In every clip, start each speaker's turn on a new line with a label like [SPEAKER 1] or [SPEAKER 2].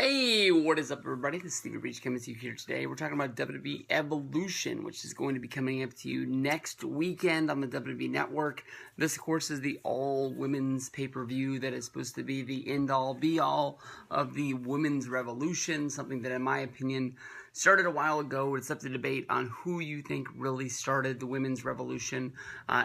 [SPEAKER 1] Hey, what is up, everybody? This is Stevie Breach coming to you here today. We're talking about WWE Evolution, which is going to be coming up to you next weekend on the WWE Network. This, of course, is the all-women's pay-per-view that is supposed to be the end-all, be-all of the women's revolution, something that, in my opinion, started a while ago. It's up to debate on who you think really started the women's revolution.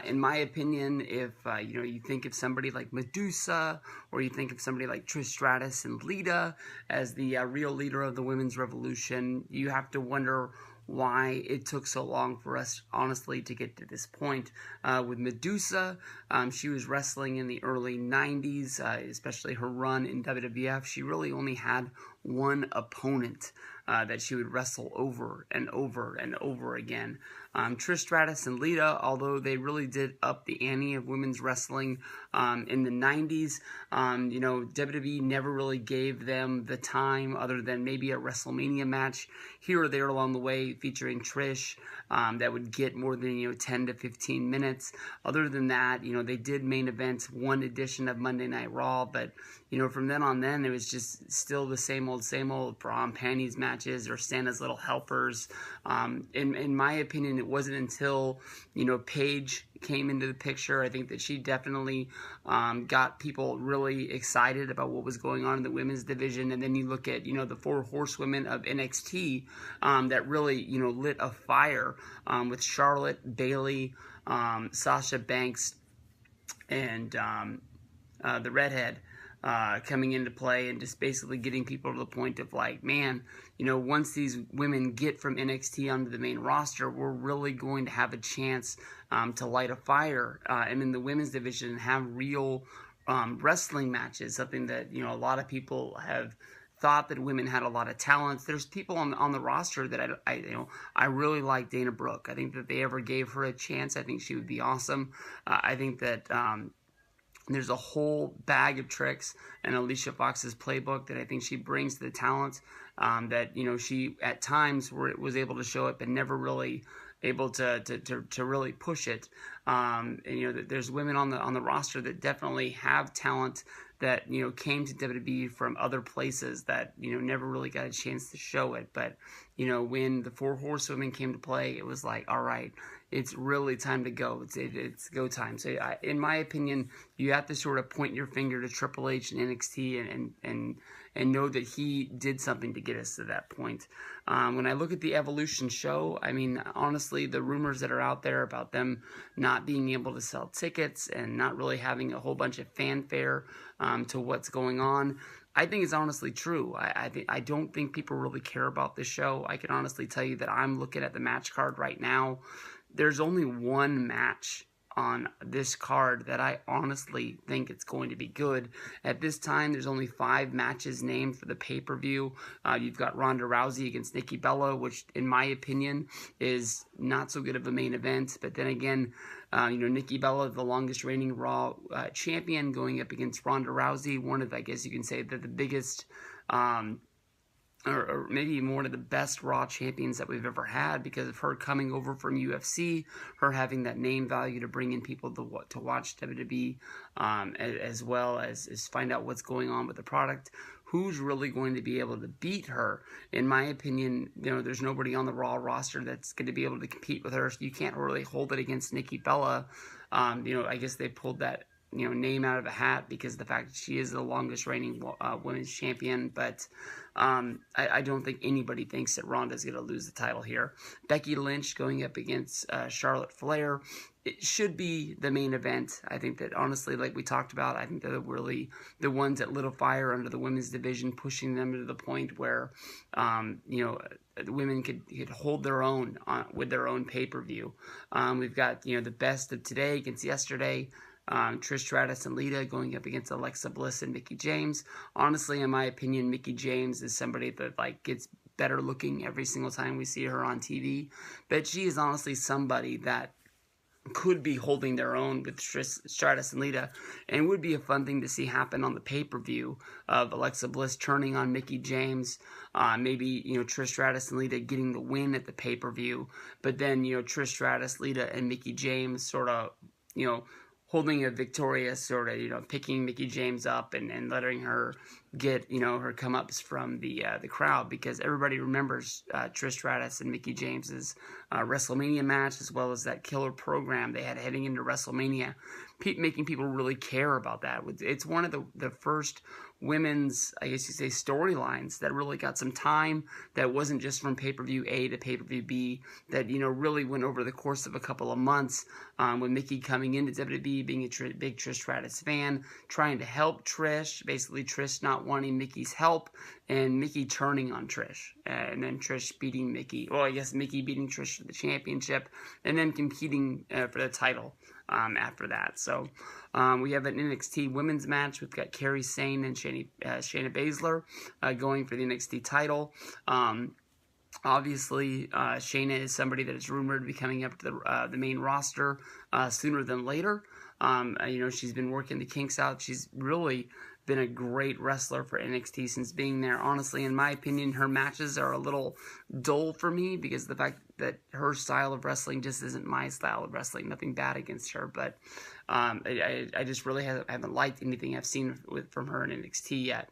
[SPEAKER 1] In my opinion, if you think of somebody like Medusa, or you think of somebody like Trish, Stratus, and Lita as the real leader of the women's revolution, you have to wonder why it took so long for us, honestly, to get to this point. With Medusa, she was wrestling in the early 90s, especially her run in WWF. She really only had one opponent that she would wrestle over and over and over again. Trish Stratus and Lita, although they really did up the ante of women's wrestling in the 90s, WWE never really gave them the time other than maybe a WrestleMania match here or there along the way featuring Trish that would get more than 10 to 15 minutes. Other than that, they did main event one edition of Monday Night Raw, but from then on, it was just still the same old bra and panties matches or Santa's Little Helpers. In my opinion, it wasn't until Paige came into the picture. I think that she definitely got people really excited about what was going on in the women's division. And then you look at the four horsewomen of NXT that really lit a fire with Charlotte, Bayley, Sasha Banks, and the redhead coming into play, and just basically getting people to the point of like, man, once these women get from NXT onto the main roster, we're really going to have a chance to light a fire and in the women's division have real wrestling matches, something that a lot of people have thought that women had a lot of talent. There's people on the roster that I really like. Dana Brooke. I think that if they ever gave her a chance, I think she would be awesome. I think that there's a whole bag of tricks in Alicia Fox's playbook that I think she brings to the talent that she at times was able to show it, but never really able to really push it. And there's women on the roster that definitely have talent that came to WWE from other places that never really got a chance to show it. But when the four horsewomen came to play, it was like, all right, it's really time to go. It's go time. So in my opinion, you have to sort of point your finger to Triple H and NXT and know that he did something to get us to that point. When I look at the Evolution show, I mean, honestly, the rumors that are out there about them not being able to sell tickets and not really having a whole bunch of fanfare to what's going on, I think it's honestly true. I don't think people really care about this show. I can honestly tell you that I'm looking at the match card right now. There's only one match on this card that I honestly think it's going to be good. At this time, there's only 5 matches named for the pay-per-view. You've got Ronda Rousey against Nikki Bella, which in my opinion is not so good of a main event. But then again, Nikki Bella, the longest reigning Raw champion, going up against Ronda Rousey, one of, I guess you can say, the biggest or maybe one of the best Raw champions that we've ever had because of her coming over from UFC, her having that name value to bring in people to watch WWE, as well as find out what's going on with the product. Who's really going to be able to beat her? In my opinion, there's nobody on the Raw roster that's going to be able to compete with her. So you can't really hold it against Nikki Bella. I guess they pulled that name out of a hat because of the fact that she is the longest reigning women's champion, but I don't think anybody thinks that Ronda's going to lose the title here. Becky Lynch going up against Charlotte Flair. It should be the main event. I think that, honestly, like we talked about, I think they're really the ones that lit a fire under the women's division, pushing them to the point where, the women could hold their own with their own pay-per-view. We've got, the best of today against yesterday. Trish Stratus and Lita going up against Alexa Bliss and Mickie James. Honestly, in my opinion, Mickie James is somebody that gets better looking every single time we see her on TV. But she is honestly somebody that could be holding their own with Trish Stratus and Lita, and it would be a fun thing to see happen on the pay-per-view of Alexa Bliss turning on Mickie James, maybe Trish Stratus and Lita getting the win at the pay-per-view, but then Trish Stratus, Lita, and Mickie James sort of holding a victorious sort of, picking Mickie James up and letting her get, her come-ups from the crowd, because everybody remembers Trish Stratus and Mickie James's WrestleMania match, as well as that killer program they had heading into WrestleMania, making people really care about that. It's one of the first women's, I guess you say, storylines that really got some time, that wasn't just from pay-per-view A to pay-per-view B, that, really went over the course of a couple of months, with Mickie coming into WWE, being a big Trish Stratus fan, trying to help Trish, basically Trish not wanting Mickie's help, and Mickie turning on Trish, and then Trish beating Mickie, well, I guess Mickie beating Trish for the championship, and then competing for the title after that. So we have an NXT women's match. We've got Kairi Sane and Shayna Baszler going for the NXT title. Obviously, Shayna is somebody that is rumored to be coming up to the main roster sooner than later. She's been working the kinks out. She's really been a great wrestler for NXT since being there. Honestly, in my opinion, her matches are a little dull for me because of the fact that her style of wrestling just isn't my style of wrestling. Nothing bad against her, but I just really haven't liked anything I've seen from her in NXT yet.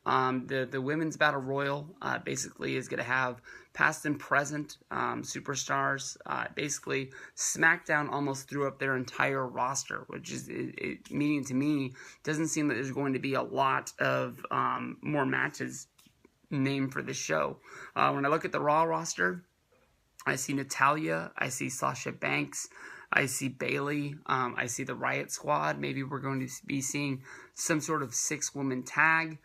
[SPEAKER 1] The Women's Battle Royal basically is going to have past and present superstars. Basically, SmackDown almost threw up their entire roster, which is meaning to me, doesn't seem that there's going to be a lot of more matches named for this show. When I look at the Raw roster, I see Natalya, I see Sasha Banks, I see Bayley, I see the Riot Squad. Maybe we're going to be seeing some sort of 6-woman tag.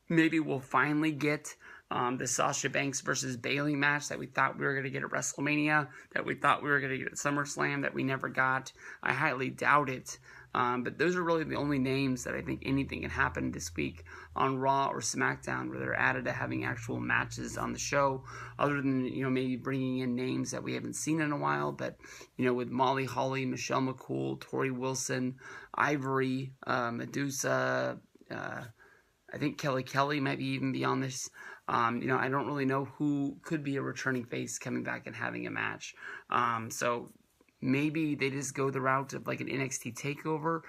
[SPEAKER 1] Maybe we'll finally get the Sasha Banks versus Bayley match that we thought we were going to get at WrestleMania, that we thought we were going to get at SummerSlam, that we never got. I highly doubt it. But those are really the only names that I think anything can happen this week on Raw or SmackDown where they're added to having actual matches on the show, other than, maybe bringing in names that we haven't seen in a while. But, with Molly Holly, Michelle McCool, Tori Wilson, Ivory, Medusa, I think Kelly might be even beyond this. I don't really know who could be a returning face coming back and having a match. So maybe they just go the route of like an NXT takeover.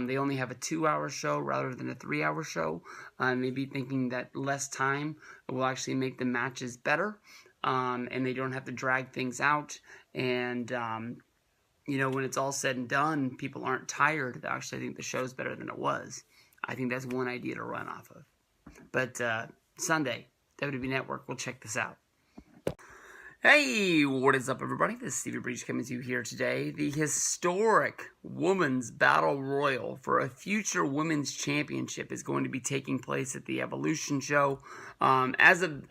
[SPEAKER 1] They only have a 2-hour show rather than a 3-hour show. Maybe thinking that less time will actually make the matches better. And they don't have to drag things out. And, when it's all said and done, people aren't tired. Actually, I think the show's better than it was. I think that's one idea to run off of. But Sunday, WWE Network will check this out. Hey, what is up, everybody? This is Stevie Breach coming to you here today. The historic Women's Battle Royal for a future Women's Championship is going to be taking place at the Evolution show. As of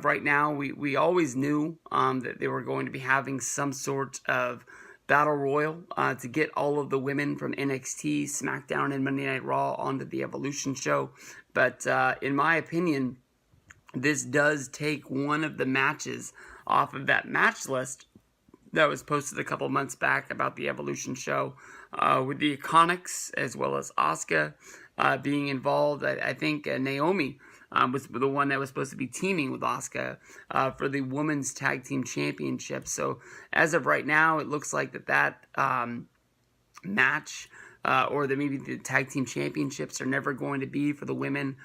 [SPEAKER 1] right now, we always knew that they were going to be having some sort of Battle Royal to get all of the women from NXT, SmackDown, and Monday Night Raw onto the Evolution show. But in my opinion, this does take one of the matches off of that match list that was posted a couple months back about the Evolution show, with the Iconics as well as Asuka being involved. I think Naomi was the one that was supposed to be teaming with Asuka for the Women's Tag Team Championship. So as of right now, it looks like that match or maybe the Tag Team Championships are never going to be for the women.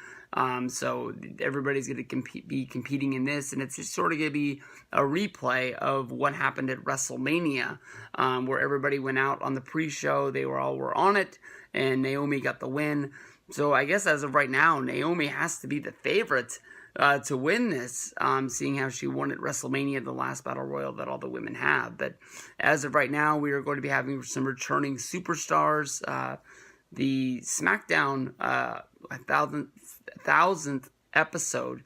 [SPEAKER 1] So everybody's going to be competing in this, and it's just sort of going to be a replay of what happened at WrestleMania, where everybody went out on the pre-show. They were on it, and Naomi got the win. So I guess as of right now, Naomi has to be the favorite to win this, seeing how she won at WrestleMania, the last Battle Royal that all the women have. But as of right now, we are going to be having some returning superstars. The SmackDown 1000th episode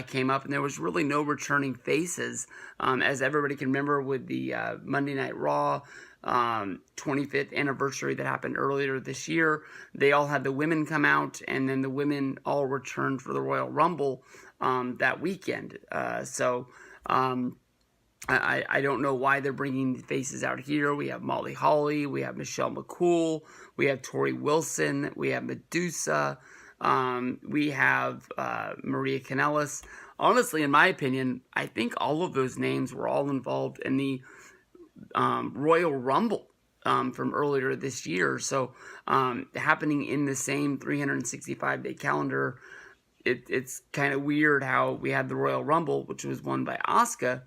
[SPEAKER 1] came up, and there was really no returning faces, as everybody can remember with the Monday Night Raw 25th anniversary that happened earlier this year. They all had the women come out, and then the women all returned for the Royal Rumble that weekend. So I don't know why they're bringing the faces out here. We have Molly Holly, we have Michelle McCool, we have Tori Wilson, we have Medusa, we have Maria Kanellis. Honestly, in my opinion, I think all of those names were all involved in the Royal Rumble from earlier this year. So happening in the same 365-day calendar it's kind of weird how we had the Royal Rumble, which was won by Asuka,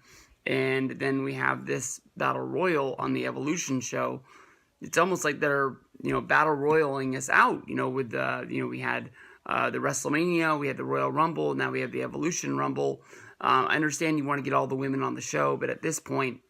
[SPEAKER 1] and then we have this Battle Royal on the Evolution show. It's almost like they're, Battle Royaling us out, with we had the WrestleMania, we had the Royal Rumble, now we have the Evolution Rumble. I understand you want to get all the women on the show, but at this point,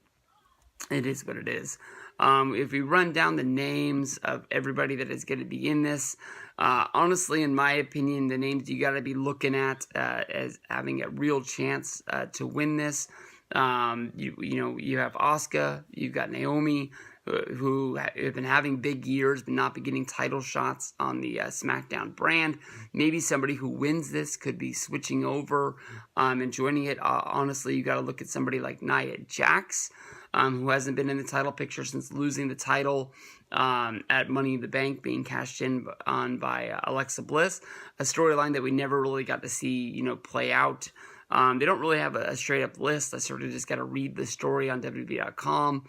[SPEAKER 1] it is what it is. If we run down the names of everybody that is going to be in this, honestly, in my opinion, the names you got to be looking at as having a real chance to win this. You have Asuka, you've got Naomi, who have been having big years but not been getting title shots on the SmackDown brand. Maybe somebody who wins this could be switching over and joining it. Honestly, you got to look at somebody like Nia Jax, who hasn't been in the title picture since losing the title at Money in the Bank, being cashed in on by Alexa Bliss, a storyline that we never really got to see, play out. They don't really have a straight-up list. I sort of just got to read the story on WWE.com.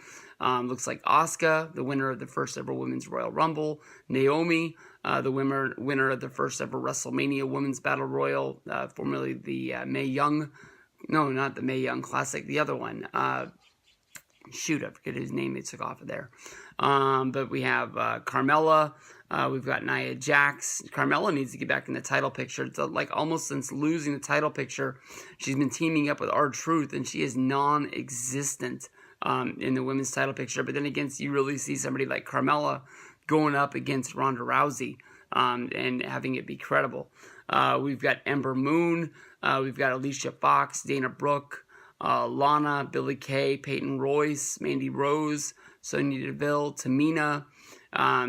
[SPEAKER 1] Looks like Asuka, the winner of the first ever Women's Royal Rumble. Naomi, the winner of the first ever WrestleMania Women's Battle Royal, formerly the Mae Young. No, not the Mae Young Classic. The other one. I forget whose name they took off of there. But we have Carmella. We've got Nia Jax. Carmella needs to get back in the title picture. It's like almost since losing the title picture, she's been teaming up with R-Truth, and she is non-existent in the women's title picture. But then again, you really see somebody like Carmella going up against Ronda Rousey and having it be credible. We've got Ember Moon. We've got Alicia Fox, Dana Brooke, Lana, Billie Kay, Peyton Royce, Mandy Rose, Sonya Deville, Tamina.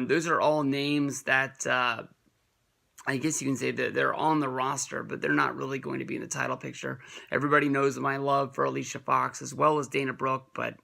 [SPEAKER 1] Those are all names that I guess you can say that they're on the roster, but they're not really going to be in the title picture. Everybody knows my love for Alicia Fox as well as Dana Brooke, but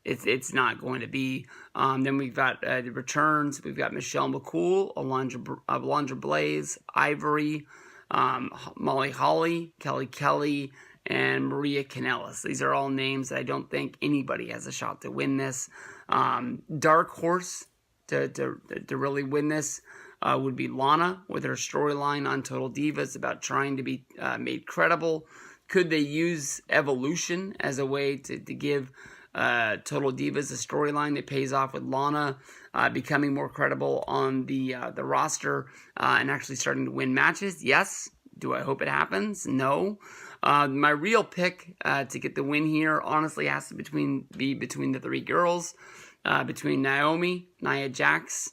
[SPEAKER 1] it's not going to be. Then we've got the returns. We've got Michelle McCool, Alundra Blaze, Ivory, Molly Holly, Kelly Kelly, and Maria Kanellis. These are all names that I don't think anybody has a shot to win this. Dark horse to really win this would be Lana with her storyline on Total Divas about trying to be made credible. Could they use Evolution as a way to give Total Divas a storyline that pays off with Lana becoming more credible on the roster and actually starting to win matches? Yes. Do I hope it happens? No. My real pick to get the win here honestly has to be between the three girls, between Naomi, Nia Jax,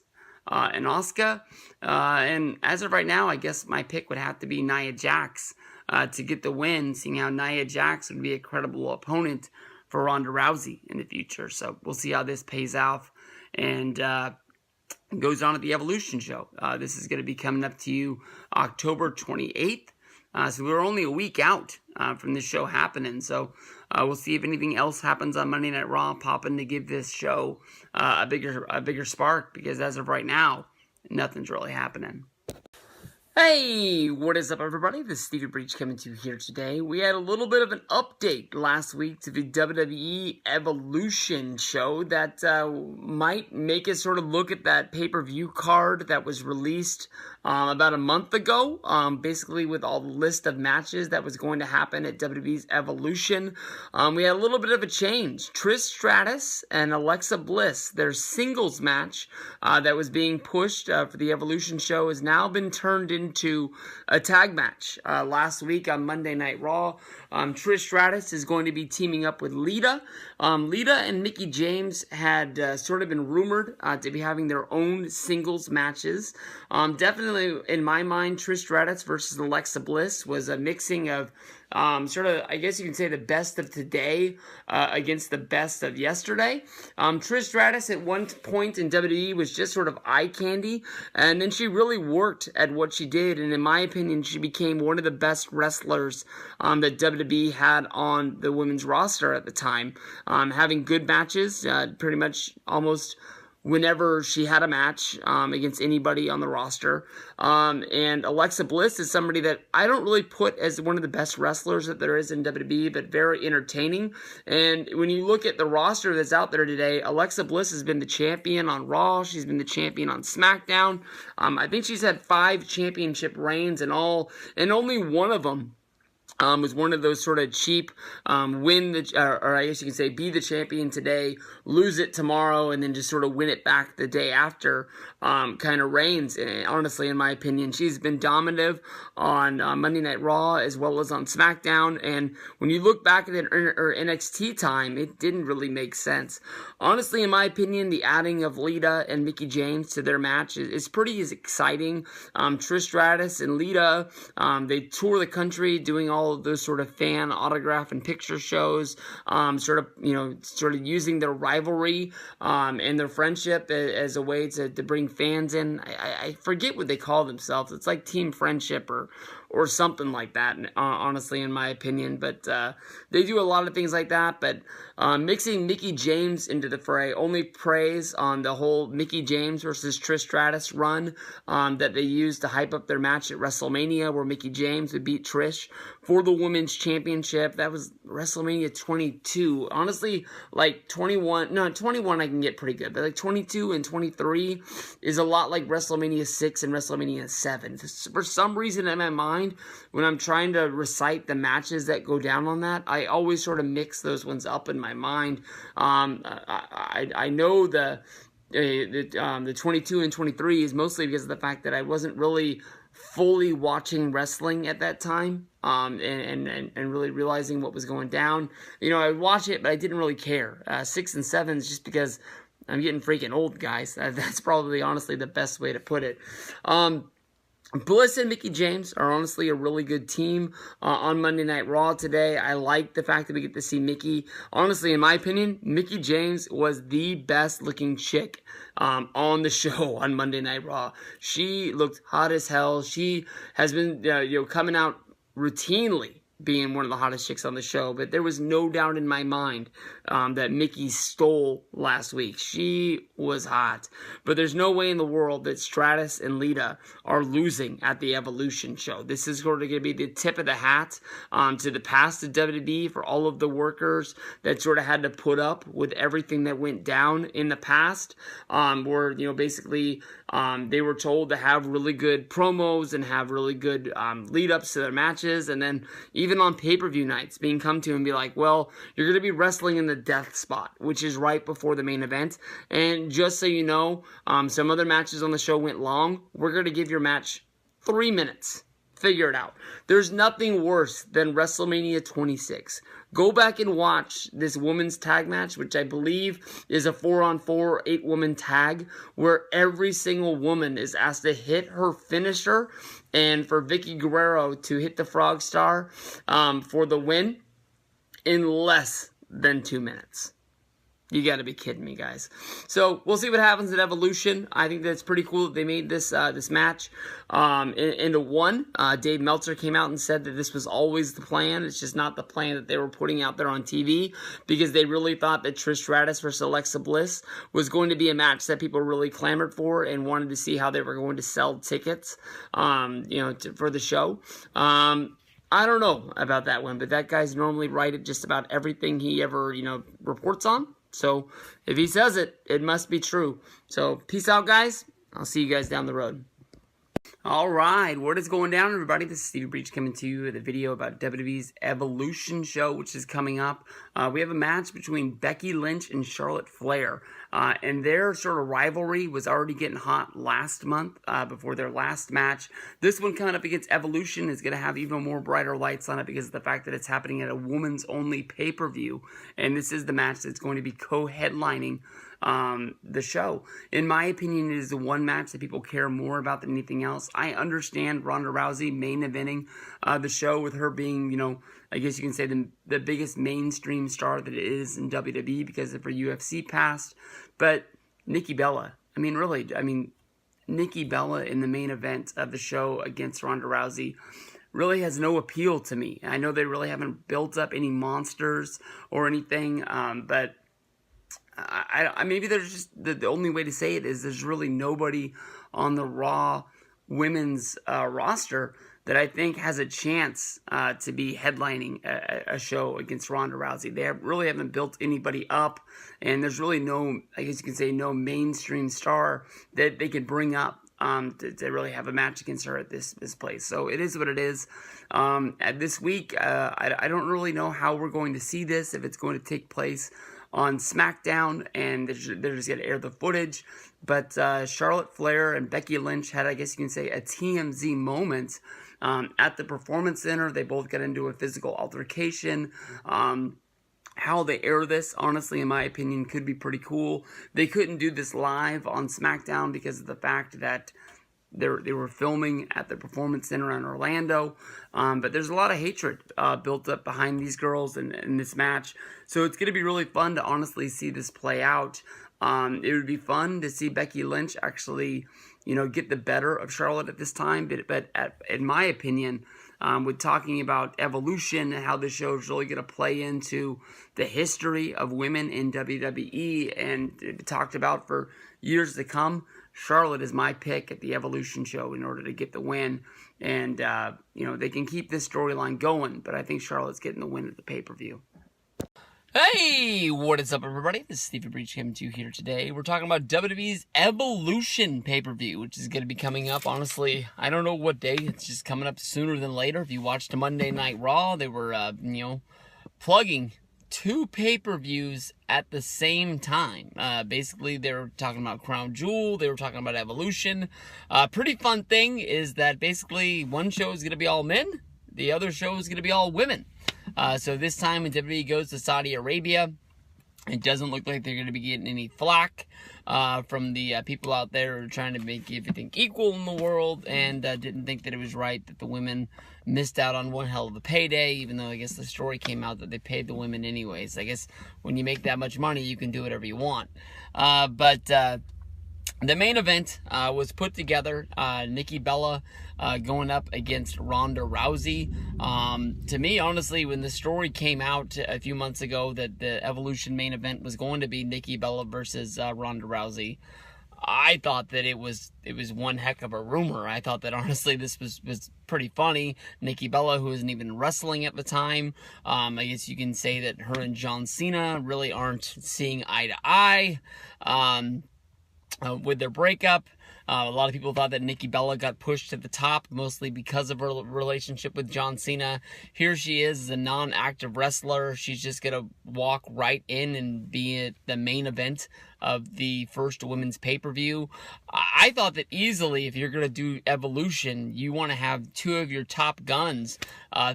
[SPEAKER 1] and Asuka. And as of right now, I guess my pick would have to be Nia Jax to get the win, seeing how Nia Jax would be a credible opponent for Ronda Rousey in the future. So we'll see how this pays off and goes on at the Evolution show. This is going to be coming up to you October 28th. So we're only a week out from this show happening. So we'll see if anything else happens on Monday Night Raw, popping to give this show a bigger spark. Because as of right now, nothing's really happening. Hey, what is up, everybody? This is Stevie Breach coming to you here today. We had a little bit of an update last week to the WWE Evolution show that might make us sort of look at that pay-per-view card that was released about a month ago, basically with all the list of matches that was going to happen at WWE's Evolution. We had a little bit of a change. Trish Stratus and Alexa Bliss, their singles match that was being pushed for the Evolution show, has now been turned into a tag match. Last week on Monday Night Raw, Trish Stratus is going to be teaming up with Lita. Lita and Nikki James had sort of been rumored to be having their own singles matches. Definitely, in my mind, Trish Stratus versus Alexa Bliss was a mixing of sort of, I guess you can say, the best of today against the best of yesterday. Trish Stratus at one point in WWE was just sort of eye candy, and then she really worked at what she did, and in my opinion, she became one of the best wrestlers that WWE had on the women's roster at the time, having good matches, pretty much almost whenever she had a match against anybody on the roster. And Alexa Bliss is somebody that I don't really put as one of the best wrestlers that there is in WWE, but very entertaining. And when you look at the roster that's out there today, Alexa Bliss has been the champion on Raw. She's been the champion on SmackDown. I think she's had 5 championship reigns and only one of them was one of those sort of cheap or I guess you can say be the champion today, lose it tomorrow, and then just sort of win it back the day after kind of reigns. And honestly, in my opinion, she's been dominative on Monday Night Raw as well as on SmackDown. And when you look back at her NXT time, it didn't really make sense. Honestly, in my opinion, the adding of Lita and Mickie James to their match is pretty exciting. Trish Stratus and Lita, they tour the country doing all of those sort of fan autograph and picture shows, sort of using their rivalry and their friendship as a way to bring fans in. I forget what they call themselves. It's like Team Friendship or something like that, honestly, in my opinion. But they do a lot of things like that. But mixing Mickie James into the fray, only praise on the whole Mickie James versus Trish Stratus run that they used to hype up their match at WrestleMania, where Mickie James would beat Trish for the Women's Championship. That was WrestleMania 22. Honestly, like 21 I can get pretty good, but like 22 and 23 is a lot like WrestleMania 6 and WrestleMania 7. For some reason in my mind, when I'm trying to recite the matches that go down on that, I always sort of mix those ones up in my mind. I know the 22 and 23 is mostly because of the fact that I wasn't really fully watching wrestling at that time, and really realizing what was going down. I would watch it, but I didn't really care. 6 and 7 is just because I'm getting freaking old, guys. That's probably honestly the best way to put it. Bliss and Mickie James are honestly a really good team on Monday Night Raw today. I like the fact that we get to see Mickie. Honestly, in my opinion, Mickie James was the best looking chick on the show on Monday Night Raw. She looked hot as hell. She has been coming out routinely being one of the hottest chicks on the show, but there was no doubt in my mind that Mickie stole last week. She was hot, but there's no way in the world that Stratus and Lita are losing at the Evolution show. This is sort of going to be the tip of the hat to the past of WWE for all of the workers that sort of had to put up with everything that went down in the past, where basically they were told to have really good promos and have really good lead-ups to their matches, and then even on pay-per-view nights being come to and be like, well, you're going to be wrestling in the death spot, which is right before the main event. And just so you know, some other matches on the show went long. We're going to give your match 3 minutes. Figure it out. There's nothing worse than WrestleMania 26. Go back and watch this women's tag match, which I believe is a 4-on-4, 8-woman tag, where every single woman is asked to hit her finisher, and for Vicky Guerrero to hit the Frog Star for the win in less than 2 minutes. You got to be kidding me, guys. So we'll see what happens at Evolution. I think that's pretty cool that they made this match into one. Dave Meltzer came out and said that this was always the plan. It's just not the plan that they were putting out there on TV, because they really thought that Trish Stratus versus Alexa Bliss was going to be a match that people really clamored for and wanted to see how they were going to sell tickets, for the show. I don't know about that one, but that guy's normally right at just about everything he ever, reports on. So if he says it, it must be true. So peace out, guys. I'll see you guys down the road. All right, what is going down, everybody? This is Stevie Breach coming to you with a video about WWE's Evolution show, which is coming up. We have a match between Becky Lynch and Charlotte Flair. And their sort of rivalry was already getting hot last month before their last match. This one coming up against Evolution is going to have even more brighter lights on it because of the fact that it's happening at a women's only pay-per-view. And this is the match that's going to be co-headlining the show. In my opinion, it is the one match that people care more about than anything else. I understand Ronda Rousey main eventing the show with her being, I guess you can say the biggest mainstream star that it is in WWE because of her UFC past. But Nikki Bella, Nikki Bella in the main event of the show against Ronda Rousey really has no appeal to me. I know they really haven't built up any monsters or anything, but maybe there's just the only way to say it is there's really nobody on the Raw women's roster that I think has a chance to be headlining a show against Ronda Rousey. They really haven't built anybody up, and there's really no, I guess you can say, no mainstream star that they could bring up to really have a match against her at this place. So it is what it is. At this week, I don't really know how we're going to see this, if it's going to take place on SmackDown, and they're just going to air the footage. But Charlotte Flair and Becky Lynch had, I guess you can say, a TMZ moment at the Performance Center. They both got into a physical altercation. How they air this, honestly, in my opinion, could be pretty cool. They couldn't do this live on SmackDown because of the fact that they were filming at the Performance Center in Orlando. But there's a lot of hatred built up behind these girls in this match. So it's going to be really fun to honestly see this play out. It would be fun to see Becky Lynch actually, get the better of Charlotte at this time. But in my opinion, with talking about Evolution and how the show is really going to play into the history of women in WWE and talked about for years to come, Charlotte is my pick at the Evolution show in order to get the win. And, they can keep this storyline going, but I think Charlotte's getting the win at the pay-per-view. Hey, what is up, everybody? This is Stevie Breach coming to you here today. We're talking about WWE's Evolution pay-per-view, which is going to be coming up, honestly, I don't know what day. It's just coming up sooner than later. If you watched Monday Night Raw, they were, plugging 2 pay-per-views at the same time. Basically, they were talking about Crown Jewel. They were talking about Evolution. Pretty fun thing is that basically one show is going to be all men. The other show is going to be all women. So this time when WWE goes to Saudi Arabia, it doesn't look like they're going to be getting any flack from the people out there who are trying to make everything equal in the world, and didn't think that it was right that the women missed out on one hell of a payday, even though I guess the story came out that they paid the women anyways. I guess when you make that much money, you can do whatever you want. But the main event was put together. Nikki Bella going up against Ronda Rousey. To me, honestly, when the story came out a few months ago that the Evolution main event was going to be Nikki Bella versus Ronda Rousey, I thought that it was one heck of a rumor. I thought that honestly this was pretty funny. Nikki Bella, who isn't even wrestling at the time, I guess you can say that her and John Cena really aren't seeing eye to eye with their breakup. A lot of people thought that Nikki Bella got pushed to the top, mostly because of her relationship with John Cena. Here she is as a non-active wrestler. She's just going to walk right in and be at the main event of the first women's pay-per-view. I thought that easily, if you're going to do Evolution, you want to have 2 of your top guns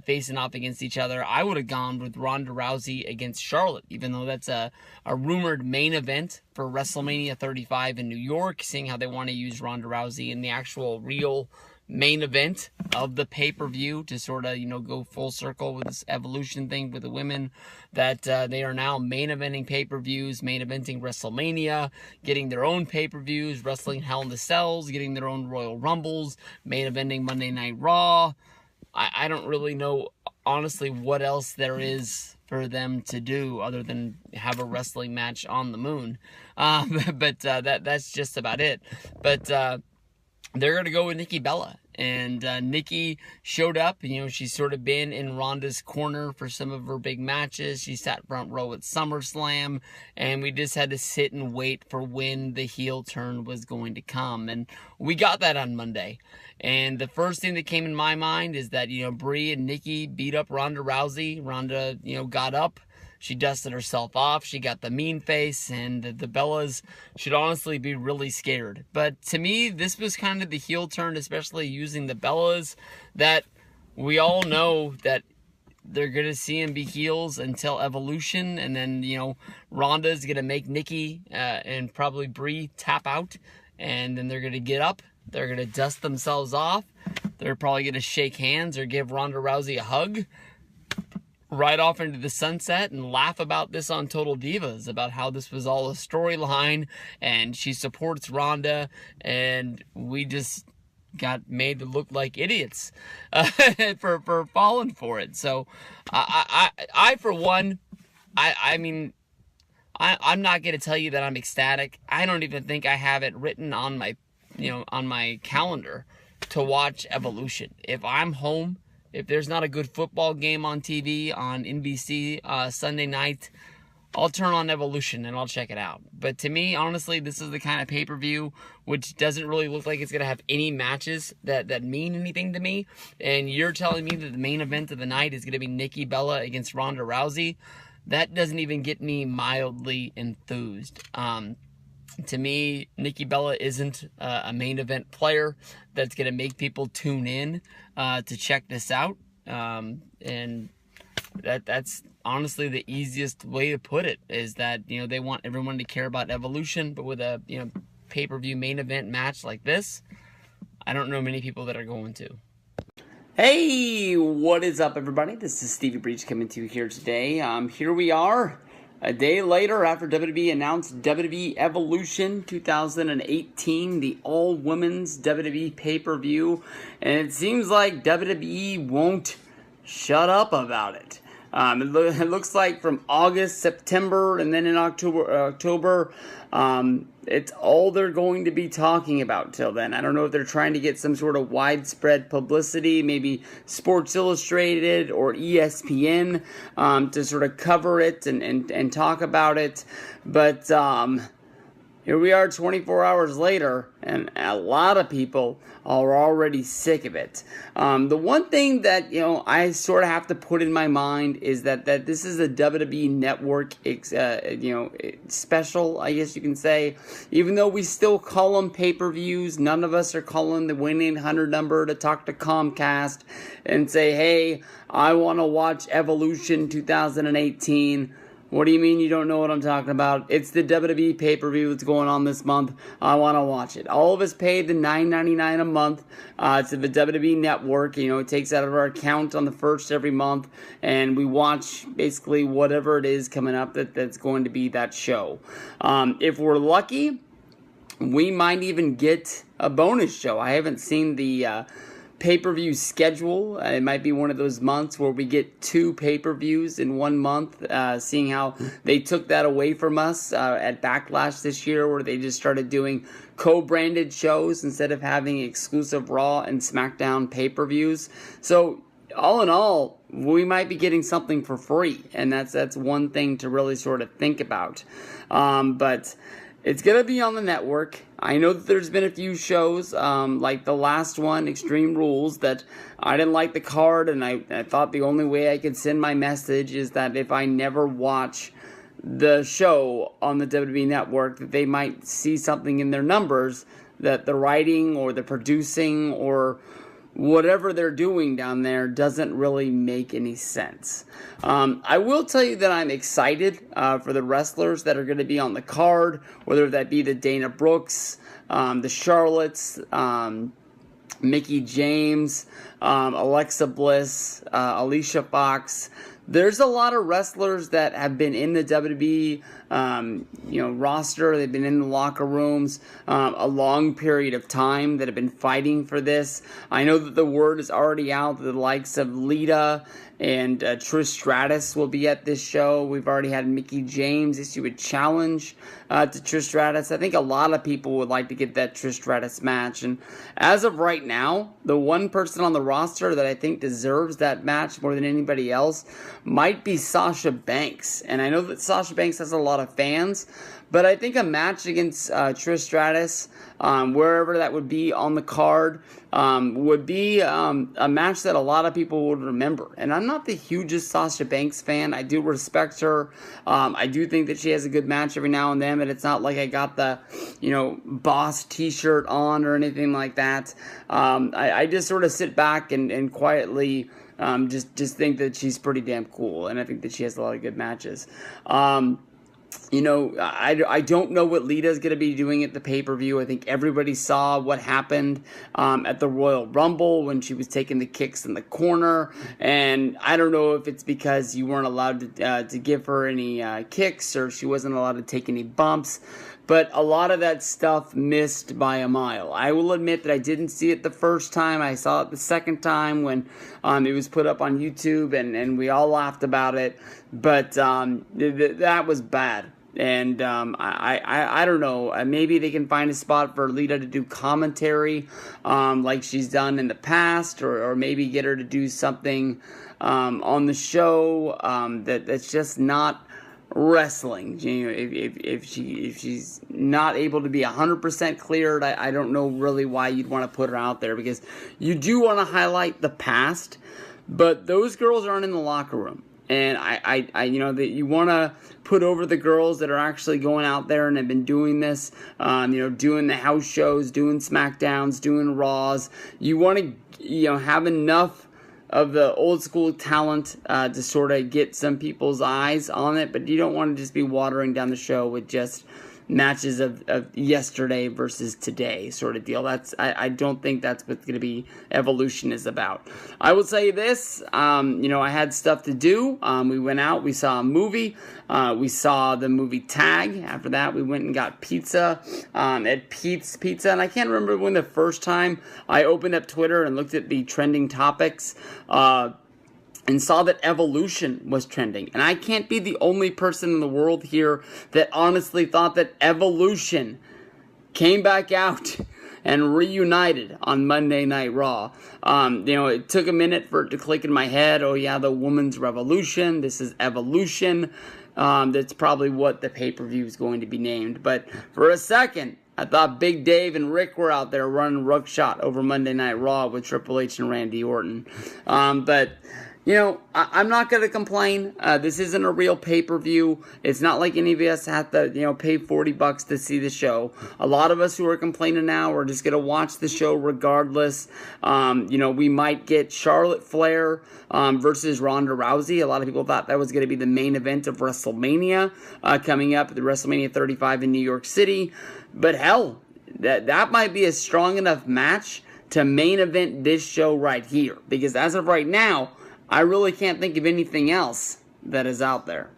[SPEAKER 1] facing off against each other. I would have gone with Ronda Rousey against Charlotte, even though that's a rumored main event for WrestleMania 35 in New York, seeing how they want to use Ronda Rousey in the actual real main event of the pay-per-view to sort of, go full circle with this Evolution thing with the women, that they are now main eventing pay-per-views, main eventing WrestleMania, getting their own pay-per-views, wrestling Hell in the Cells, getting their own Royal Rumbles, main eventing Monday Night Raw. I don't really know, honestly, what else there is for them to do other than have a wrestling match on the moon. But that's just about it. But they're going to go with Nikki Bella. And Nikki showed up. She's sort of been in Ronda's corner for some of her big matches. She sat front row at SummerSlam. And we just had to sit and wait for when the heel turn was going to come. And we got that on Monday. And the first thing that came in my mind is that, Brie and Nikki beat up Ronda Rousey. Ronda, got up. She dusted herself off. She got the mean face, and the Bellas should honestly be really scared. But to me, this was kind of the heel turn, especially using the Bellas, that we all know that they're going to see them be heels until Evolution, and then, Ronda's going to make Nikki and probably Brie tap out, and then they're going to get up. They're going to dust themselves off. They're probably going to shake hands or give Ronda Rousey a hug, right off into the sunset, and laugh about this on Total Divas, about how this was all a storyline and she supports Ronda, and we just got made to look like idiots for falling for it. So I for one, I mean,
[SPEAKER 2] I'm not going to tell you that I'm ecstatic. I don't even think I have it written on my, on my calendar to watch Evolution. If I'm home, if there's not a good football game on TV on NBC Sunday night, I'll turn on Evolution and I'll check it out. But to me, honestly, this is the kind of pay-per-view which doesn't really look like it's going to have any matches that mean anything to me. And you're telling me that the main event of the night is going to be Nikki Bella against Ronda Rousey. That doesn't even get me mildly enthused. To me, Nikki Bella isn't a main event player that's going to make people tune in to check this out. And that's honestly the easiest way to put it, is that, they want everyone to care about Evolution, but with a, pay-per-view main event match like this, I don't know many people that are going to.
[SPEAKER 1] Hey, what is up, everybody? This is Stevie Breach coming to you here today. Here we are, a day later after WWE announced WWE Evolution 2018, the all-women's WWE pay-per-view, and it seems like WWE won't shut up about it. It looks like from August, September, and then in October, it's all they're going to be talking about till then. I don't know if they're trying to get some sort of widespread publicity, maybe Sports Illustrated or ESPN, to sort of cover it and talk about it. But here we are 24 hours later, and a lot of people are already sick of it. The one thing that, I sort of have to put in my mind is that this is a WWE Network, special, I guess you can say. Even though we still call them pay-per-views, none of us are calling the 1-800 number to talk to Comcast and say, hey, I want to watch Evolution 2018. What do you mean you don't know what I'm talking about? It's the WWE pay-per-view that's going on this month. I want to watch it. All of us pay the $9.99 a month to the WWE Network. It takes out of our account on the first every month, and we watch basically whatever it is coming up that's going to be that show. If we're lucky, we might even get a bonus show. I haven't seen the pay-per-view schedule. It might be one of those months where we get 2 pay-per-views in one month, seeing how they took that away from us at Backlash this year, where they just started doing co-branded shows instead of having exclusive Raw and SmackDown pay-per-views. So all in all, we might be getting something for free, and that's one thing to really sort of think about. But it's going to be on the network. I know that there's been a few shows, like the last one, Extreme Rules, that I didn't like the card, and I thought the only way I could send my message is that if I never watch the show on the WWE Network, that they might see something in their numbers that the writing or the producing or whatever they're doing down there doesn't really make any sense. I will tell you that I'm excited for the wrestlers that are going to be on the card, whether that be the Dana Brooks, the Charlottes, Mickie James, Alexa Bliss, Alicia Fox. There's a lot of wrestlers that have been in the WWE, roster. They've been in the locker rooms a long period of time that have been fighting for this. I know that the word is already out that the likes of Lita and Trish Stratus will be at this show. We've already had Mickie James issue a challenge to Trish Stratus. I think a lot of people would like to get that Trish Stratus match. And as of right now, the one person on the roster that I think deserves that match more than anybody else might be Sasha Banks. And I know that Sasha Banks has a lot of fans, but I think a match against Trish Stratus, wherever that would be on the card, would be a match that a lot of people would remember. And I'm not the hugest Sasha Banks fan. I do respect her. I do think that she has a good match every now and then, but it's not like I got the, Boss t-shirt on or anything like that. I just sort of sit back and quietly just think that she's pretty damn cool, and I think that she has a lot of good matches. I don't know what Lita's going to be doing at the pay-per-view. I think everybody saw what happened at the Royal Rumble when she was taking the kicks in the corner. And I don't know if it's because you weren't allowed to give her any kicks, or she wasn't allowed to take any bumps. But a lot of that stuff missed by a mile. I will admit that I didn't see it the first time. I saw it the second time when it was put up on YouTube, and we all laughed about it. But that was bad. And I don't know. Maybe they can find a spot for Lita to do commentary like she's done in the past, or maybe get her to do something on the show that's just not wrestling. You know, if she's not able to be 100% cleared, I don't know really why you'd want to put her out there, because you do want to highlight the past, but those girls aren't in the locker room. And I you know, that you want to put over the girls that are actually going out there and have been doing this, you know, doing the house shows, doing SmackDowns, doing Raws. You want to, you know, have enough of the old school talent to sort of get some people's eyes on it, but you don't want to just be watering down the show with just matches of yesterday versus today sort of deal. I don't think that's what's going to be Evolution is about. I will say this, you know, I had stuff to do. We went out, we saw a movie, we saw the movie Tag. After that, we went and got pizza at Pete's Pizza, and I can't remember when the first time I opened up Twitter and looked at the trending topics, and saw that Evolution was trending. And I can't be the only person in the world here that honestly thought that Evolution came back out and reunited on Monday Night Raw. You know, it took a minute for it to click in my head. Oh yeah, the Women's Revolution. This is Evolution. That's probably what the pay-per-view is going to be named. But for a second, I thought Big Dave and Rick were out there running roughshod over Monday Night Raw with Triple H and Randy Orton. But you know, I'm not going to complain. This isn't a real pay-per-view. It's not like any of us have to, you know, pay $40 to see the show. A lot of us who are complaining now are just going to watch the show regardless. You know, we might get Charlotte Flair versus Ronda Rousey. A lot of people thought that was going to be the main event of WrestleMania coming up at the WrestleMania 35 in New York City. But hell, that might be a strong enough match to main event this show right here. Because as of right now, I really can't think of anything else that is out there.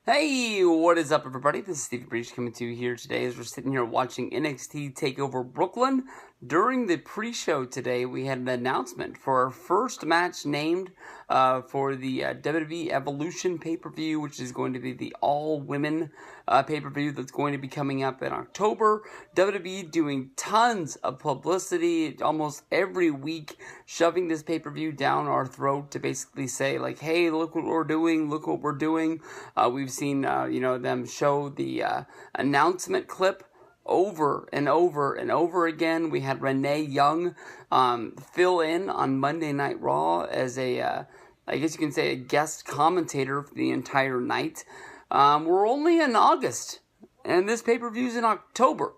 [SPEAKER 1] Hey, what is up, everybody? This is Stevie Breach coming to you here today as we're sitting here watching NXT TakeOver Brooklyn. During the pre-show today, we had an announcement for our first match named for the WWE Evolution pay-per-view, which is going to be the all-women pay-per-view that's going to be coming up in October. WWE doing tons of publicity almost every week, shoving this pay-per-view down our throat to basically say, like, hey, look what we're doing, look what we're doing. We've seen, you know, them show the announcement clip over and over and over again. We had Renee Young fill in on Monday Night Raw as a, I guess you can say, a guest commentator for the entire night. We're only in August, and this pay-per-view's in October.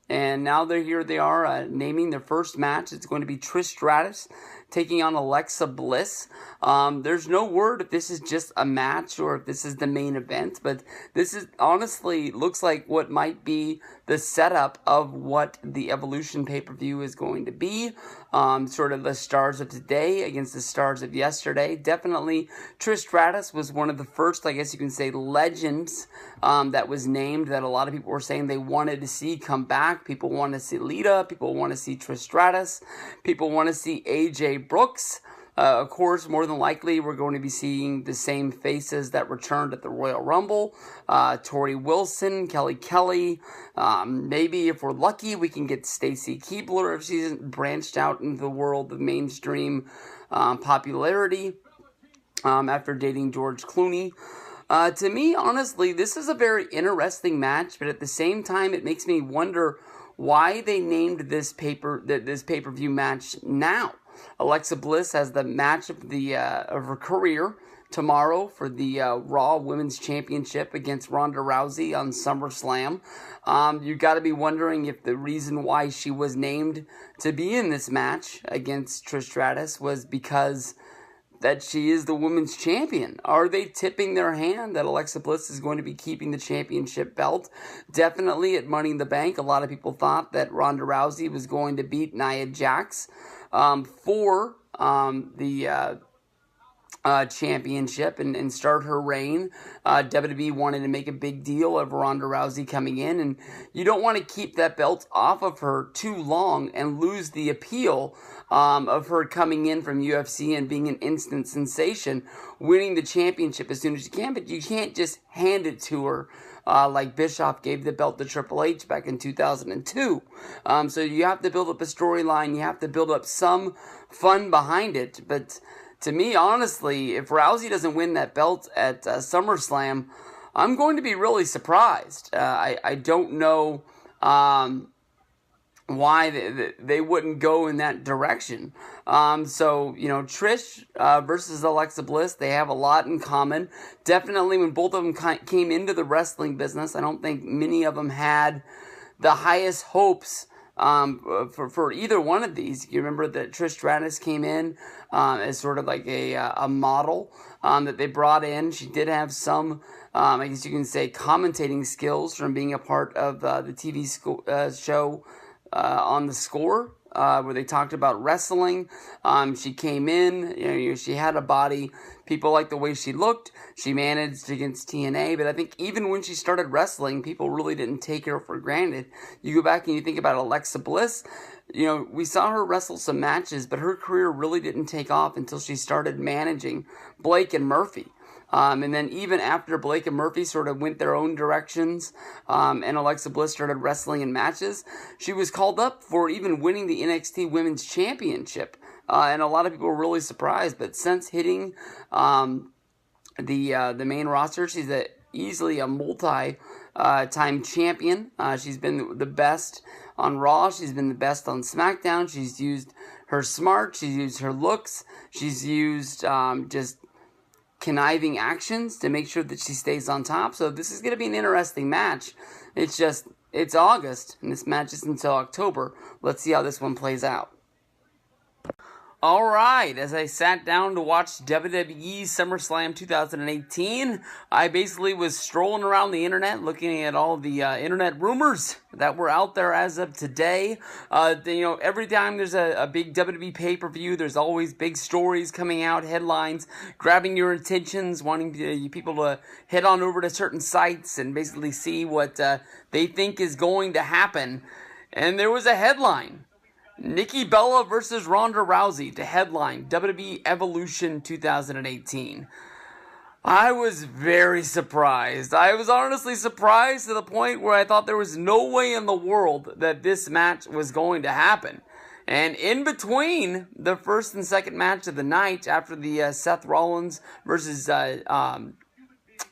[SPEAKER 1] And now they are naming their first match. It's going to be Trish Stratus taking on Alexa Bliss. There's no word if this is just a match or if this is the main event, but this is honestly looks like what might be the setup of what the Evolution pay-per-view is going to be. Sort of the stars of today against the stars of yesterday. Definitely Trish Stratus was one of the first, I guess you can say, legends that was named that a lot of people were saying they wanted to see come back. People want to see Lita. People want to see Trish Stratus. People want to see AJ Brooks. Of course, more than likely, we're going to be seeing the same faces that returned at the Royal Rumble. Tori Wilson, Kelly Kelly. Maybe if we're lucky, we can get Stacy Keibler if she's branched out into the world of mainstream popularity after dating George Clooney. To me, honestly, this is a very interesting match, but at the same time, it makes me wonder why they named this pay-per-view match now. Alexa Bliss has the match of her career tomorrow for the Raw Women's Championship against Ronda Rousey on SummerSlam. You got to be wondering if the reason why she was named to be in this match against Trish Stratus was because that she is the women's champion. Are they tipping their hand that Alexa Bliss is going to be keeping the championship belt? Definitely at Money in the Bank, a lot of people thought that Ronda Rousey was going to beat Nia Jax for the championship and start her reign. WWE wanted to make a big deal of Ronda Rousey coming in, and you don't want to keep that belt off of her too long and lose the appeal of her coming in from UFC and being an instant sensation, winning the championship as soon as you can, but you can't just hand it to her like Bischoff gave the belt to Triple H back in 2002. So you have to build up a storyline, you have to build up some fun behind it, but to me, honestly, if Rousey doesn't win that belt at SummerSlam, I'm going to be really surprised. I don't know why they wouldn't go in that direction. So, Trish versus Alexa Bliss, they have a lot in common. Definitely when both of them came into the wrestling business, I don't think many of them had the highest hopes for either one of these. You remember that Trish Stratus came in as sort of like a model that they brought in. She did have some, I guess you can say, commentating skills from being a part of the TV show on The Score, where they talked about wrestling. She came in, she had a body. People liked the way she looked. She managed against TNA, but I think even when she started wrestling, people really didn't take her for granted. You go back and you think about Alexa Bliss, we saw her wrestle some matches, but her career really didn't take off until she started managing Blake and Murphy. And then even after Blake and Murphy sort of went their own directions, and Alexa Bliss started wrestling in matches, she was called up for even winning the NXT Women's Championship. And a lot of people were really surprised, but since hitting the main roster, she's easily a multi-time champion. She's been the best on Raw. She's been the best on SmackDown. She's used her smart. She's used her looks. She's used just conniving actions to make sure that she stays on top. So this is going to be an interesting match. It's August, and this match is until October. Let's see how this one plays out. Alright, as I sat down to watch WWE SummerSlam 2018, I basically was strolling around the internet looking at all the internet rumors that were out there as of today. Every time there's a big WWE pay-per-view, there's always big stories coming out, headlines, grabbing your attentions, wanting people to head on over to certain sites and basically see what they think is going to happen. And there was a headline. Nikki Bella versus Ronda Rousey to headline WWE Evolution 2018. I was very surprised. I was honestly surprised to the point where I thought there was no way in the world that this match was going to happen. And in between the first and second match of the night, after the Seth Rollins versus Dolph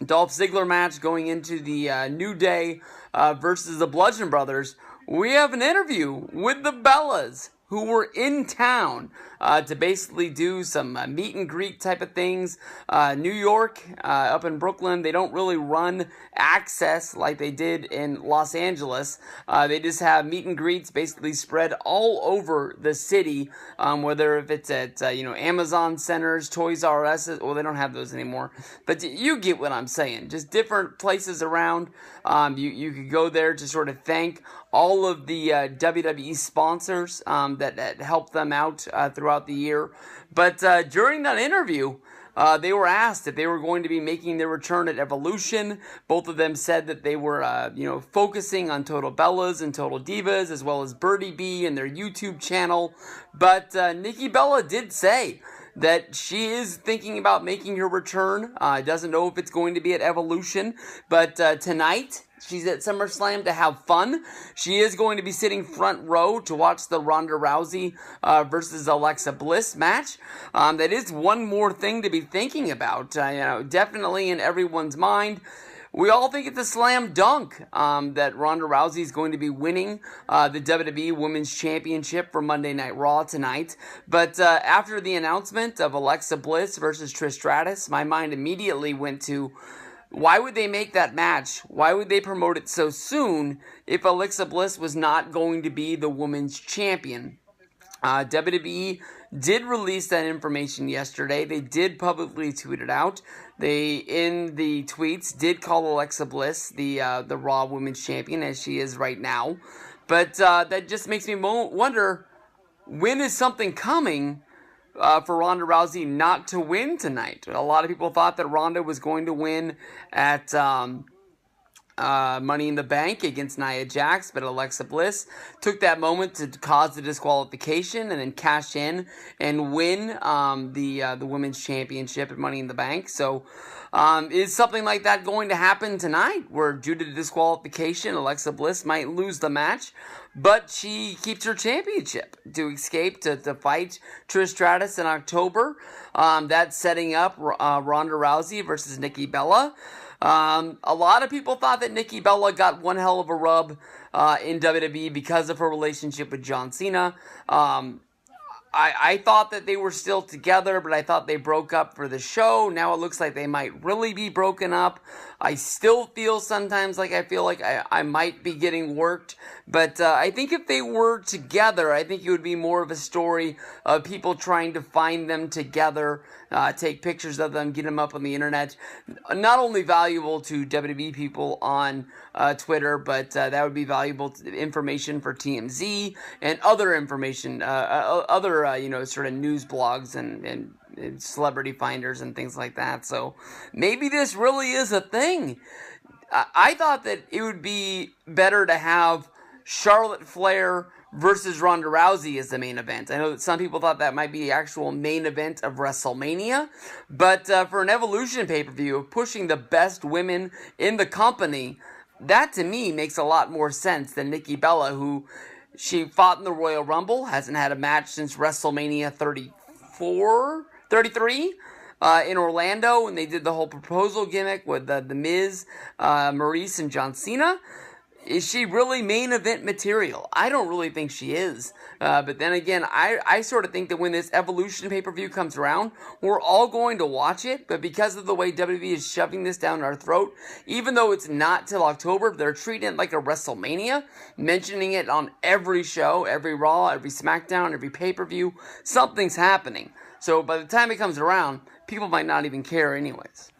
[SPEAKER 1] Ziggler match going into the New Day versus the Bludgeon Brothers, we have an interview with the Bellas, who were in town to basically do some meet and greet type of things. New York, up in Brooklyn, they don't really run access like they did in Los Angeles. They just have meet and greets basically spread all over the city, whether if it's at Amazon centers, Toys R Us, well, they don't have those anymore, but you get what I'm saying. Just different places around. You could go there to sort of thank all of the WWE sponsors that helped them out throughout the year. But during that interview, they were asked if they were going to be making their return at Evolution. Both of them said that they were, focusing on Total Bellas and Total Divas, as well as Birdie B and their YouTube channel. But Nikki Bella did say that she is thinking about making her return. Doesn't know if it's going to be at Evolution, but tonight she's at SummerSlam to have fun. She is going to be sitting front row to watch the Ronda Rousey versus Alexa Bliss match. That is one more thing to be thinking about. Definitely in everyone's mind. We all think it's a slam dunk that Ronda Rousey is going to be winning the WWE Women's Championship for Monday Night Raw tonight. But after the announcement of Alexa Bliss versus Trish Stratus, my mind immediately went to, why would they make that match? Why would they promote it so soon if Alexa Bliss was not going to be the women's champion? WWE did release that information yesterday. They did publicly tweet it out. They, in the tweets, did call Alexa Bliss the Raw Women's Champion, as she is right now. But that just makes me wonder, when is something coming for Ronda Rousey not to win tonight. A lot of people thought that Ronda was going to win at Money in the Bank against Nia Jax, but Alexa Bliss took that moment to cause the disqualification and then cash in and win the Women's Championship at Money in the Bank. So is something like that going to happen tonight, where due to the disqualification, Alexa Bliss might lose the match, but she keeps her championship to escape to fight Trish Stratus in October? That's setting up Ronda Rousey versus Nikki Bella. A lot of people thought that Nikki Bella got one hell of a rub in WWE because of her relationship with John Cena. I thought that they were still together, but I thought they broke up for the show. Now it looks like they might really be broken up. I still feel sometimes like I might be getting worked. But I think if they were together, I think it would be more of a story of people trying to find them together, take pictures of them, get them up on the internet. Not only valuable to WWE people on Twitter, but that would be valuable information for TMZ and other information, other sort of news blogs and celebrity finders and things like that. So maybe this really is a thing. I thought that it would be better to have Charlotte Flair versus Ronda Rousey as the main event. I know that some people thought that might be the actual main event of WrestleMania, but for an Evolution pay-per-view of pushing the best women in the company, that to me makes a lot more sense than Nikki Bella, who she fought in the Royal Rumble, hasn't had a match since WrestleMania 33 in Orlando when they did the whole proposal gimmick with the Miz, Maurice, and John Cena. Is she really main event material? I don't really think she is. But then again, I sort of think that when this Evolution pay-per-view comes around, we're all going to watch it. But because of the way WWE is shoving this down our throat, even though it's not till October, they're treating it like a WrestleMania, mentioning it on every show, every Raw, every SmackDown, every pay-per-view. Something's happening. So by the time it comes around, people might not even care anyways.